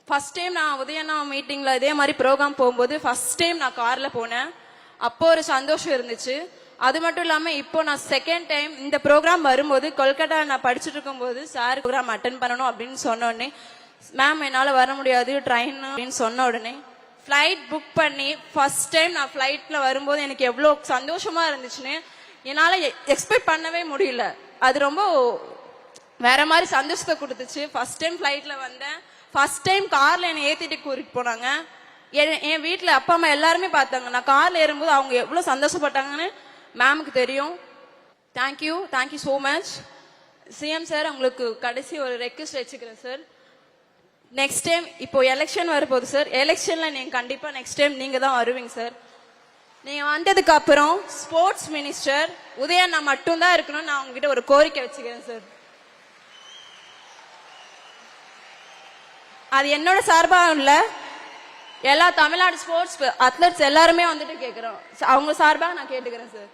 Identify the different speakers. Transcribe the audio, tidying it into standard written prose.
Speaker 1: First time நான் உதயண்ணா மீட்டிங்ல இதே மாதிரி ப்ரோக்ராம் போகும்போது ஃபர்ஸ்ட் டைம் நான் கார்ல போனேன். அப்போ ஒரு சந்தோஷம் இருந்துச்சு. அது மட்டும் இல்லாம இப்போ நான் செகண்ட் டைம் இந்த ப்ரோக்ராம் வரும்போது கொல்கட்டா நான் படிச்சுட்டு இருக்கும்போது சார் ப்ரோக்ராம் அட்டன் பண்ணணும் அப்படின்னு சொன்ன உடனே மேம் என்னால் வர முடியாது ட்ரெயின் அப்படின்னு சொன்ன உடனே ஃப்ளைட் புக் பண்ணி ஃபர்ஸ்ட் டைம் நான் ஃப்ளைட்டில் வரும்போது எனக்கு எவ்வளோ சந்தோஷமா இருந்துச்சுன்னு என்னால் எக்ஸ்பெக்ட் பண்ணவே முடியல. அது ரொம்ப வேற மாதிரி சந்தோஷத்தை கொடுத்துச்சு. ஃபர்ஸ்ட் டைம் ஃப்ளைட்டில் வந்தேன். ஃபர்ஸ்ட் டைம் காரில் என்னை ஏற்றிட்டு கூட்டிட்டு போனாங்க. என் வீட்டில் அப்பா அம்மா எல்லாருமே பார்த்தாங்க. நான் காரில் ஏறும்போது அவங்க எவ்வளோ சந்தோஷப்பட்டாங்கன்னு மேமுக்கு தெரியும். Thank you so much. CM sir, உங்களுக்கு கடைசி ஒரு ரெக்வெஸ்ட் வச்சுக்கிறேன் சார். நெக்ஸ்ட் டைம் இப்போ எலெக்ஷன் வரப்போகுது சார். எலெக்ஷன்ல நீங்க கண்டிப்பா நெக்ஸ்ட் டைம் நீங்க தான் வருவீங்க சார். நீங்க வந்ததுக்கு அப்புறம் ஸ்போர்ட்ஸ் மினிஸ்டர் உதயண்ணா மட்டும் தான் இருக்கணும்னு நான் உங்ககிட்ட ஒரு கோரிக்கை வச்சுக்கிறேன் சார். அது என்னோட சார்பா இல்ல, எல்லா தமிழ்நாடு ஸ்போர்ட்ஸ் அத்லெட்ஸ் எல்லாருமே வந்துட்டு கேட்கிறோம். அவங்க சார்பாக நான் கேட்டுக்கிறேன் சார்.